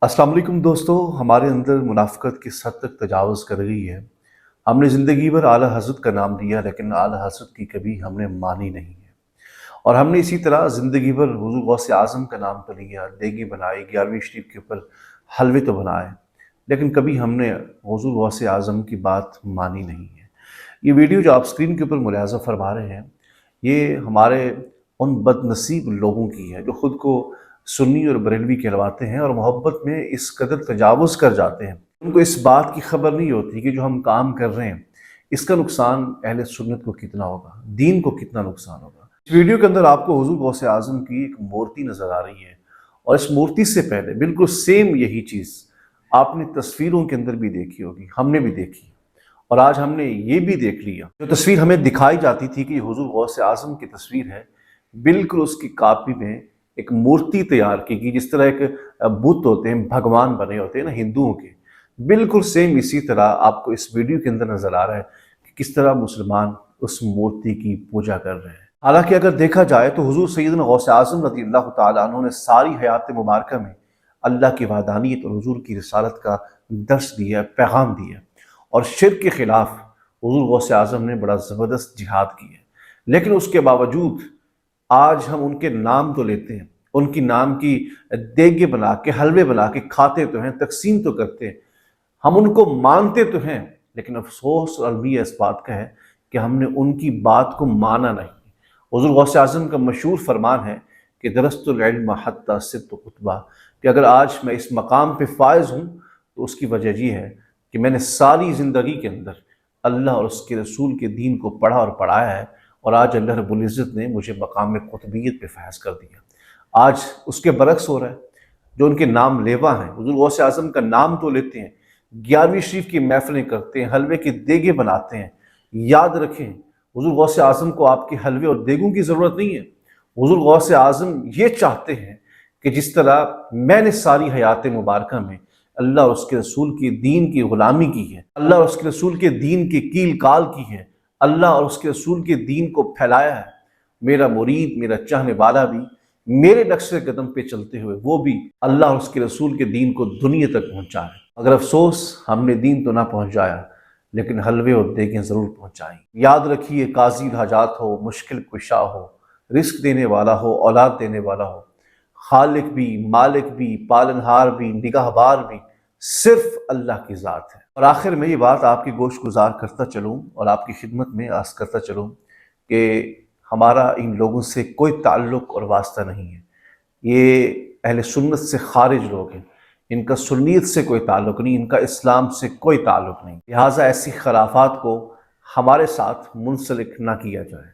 अस्सलाम वालेकुम दोस्तों, हमारे अंदर मुनाफ़िक़त किस हद तक तजावुज़ कर गई है। हमने ज़िंदगी भर आला हज़रत का नाम लिया, लेकिन आला हज़रत की कभी हमने मानी नहीं है। और हमने इसी तरह ज़िंदगी भर हुज़ूर गौसे आज़म का नाम तो लिया, देगी बनाई, 11वीं शरीफ के ऊपर हलवे तो बनाए, लेकिन कभी हमने हुज़ूर गौसे आज़म की बात मानी नहीं है। ये वीडियो जो आप स्क्रीन के ऊपर मुलाहज़ा फरमा रहे हैं, ये हमारे उन बदनसीब लोगों की है जो ख़ुद को सुन्नी और बरेलवी कहलवाते हैं और मोहब्बत में इस कदर तजावुज़ कर जाते हैं। उनको इस बात की खबर नहीं होती कि जो हम काम कर रहे हैं, इसका नुकसान अहले सुन्नत को कितना होगा, दीन को कितना नुकसान होगा। इस वीडियो के अंदर आपको हुज़ूर गौसे आज़म की एक मूर्ति नज़र आ रही है, और इस मूर्ति से पहले बिल्कुल सेम यही चीज़ आपने तस्वीरों के अंदर भी देखी होगी, हमने भी देखी। और आज हमने ये भी देख लिया, जो तस्वीर हमें दिखाई जाती थी कि हुज़ूर गौसे आज़म की तस्वीर है, बिल्कुल उसकी कॉपी में एक मूर्ति तैयार की गई। जिस तरह एक बुत होते हैं, भगवान बने होते हैं ना हिंदुओं के, बिल्कुल सेम इसी तरह आपको इस वीडियो के अंदर नज़र आ रहा है कि किस तरह मुसलमान उस मूर्ति की पूजा कर रहे हैं। हालांकि अगर देखा जाए तो हुज़ूर सैयदना गौसे आज़म रज़ियल्लाहु ताला अन्हु ने सारी हयात मुबारका में अल्लाह की वहदानियत और हुज़ूर की रिसालत का दर्स दिया, पैगाम दिया, और शिर्क के ख़िलाफ़ हुज़ूर गौसे आज़म ने बड़ा ज़बरदस्त जिहाद किया। लेकिन उसके बावजूद आज हम उनके नाम तो लेते हैं, उनकी नाम की देगे बना के, हलवे बना के खाते तो हैं, तक़सीम तो करते हैं, हम उनको मानते तो हैं, लेकिन अफ़सोस और अलविया इस बात का है कि हमने उनकी बात को माना नहीं। हुज़ूर गौसे आज़म का मशहूर फरमान है कि दरस्तुल इल्म हत्ता सिरतु कुतबा, कि अगर आज मैं इस मकाम पे फ़ाइज़ हूँ तो उसकी वजह ये है कि मैंने सारी ज़िंदगी के अंदर अल्लाह और उसके रसूल के दीन को पढ़ा और पढ़ाया है, और आज अल्लाह रब्बुल इज़्ज़त ने मुझे मकाम कुतुबियत पे फ़ैज़ कर दिया। आज उसके बरक्स हो रहा है। जो उनके नाम लेवा हैं, हुज़ूर गौसे आज़म का नाम तो लेते हैं, 11वीं शरीफ की महफ़िलें करते हैं, हलवे की देगे बनाते हैं। याद रखें, हुज़ूर गौसे आज़म को आपके हलवे और देगों की ज़रूरत नहीं है। हुज़ूर गौसे आज़म ये चाहते हैं कि जिस तरह मैंने सारी हयात मुबारका में अल्लाह और उसके रसूल के दीन की ग़ुलामी की है, अल्लाह और उसके रसूल के दीन की कील काल की है, अल्लाह और उसके रसूल के दीन को फैलाया है, मेरा मुरीद, मेरा चाहने वाला भी मेरे नक्शे कदम पे चलते हुए वो भी अल्लाह और उसके रसूल के दीन को दुनिया तक पहुँचाए। मगर अफसोस, हमने दीन तो ना पहुँचाया, लेकिन हलवे और देगें ज़रूर पहुँचाई। याद रखिए, काज़ी हाजात हो, मुश्किल कुशा हो, रिस्क देने वाला हो, औलाद देने वाला हो, खालिक भी, मालिक भी, पालनहार भी, निगाहबार भी सिर्फ अल्लाह की ज़ात है। और आखिर में ये बात आपकी गोश गुजार करता चलूँ और आपकी खिदमत में अर्ज़ करता चलूँ कि हमारा इन लोगों से कोई ताल्लुक़ और वास्ता नहीं है। ये अहले सुन्नत से खारिज लोग हैं, इनका सुन्नियत से कोई ताल्लुक़ नहीं, इनका इस्लाम से कोई ताल्लुक़ नहीं। लिहाजा ऐसी खराफात को हमारे साथ मुंसलिक ना किया जाए।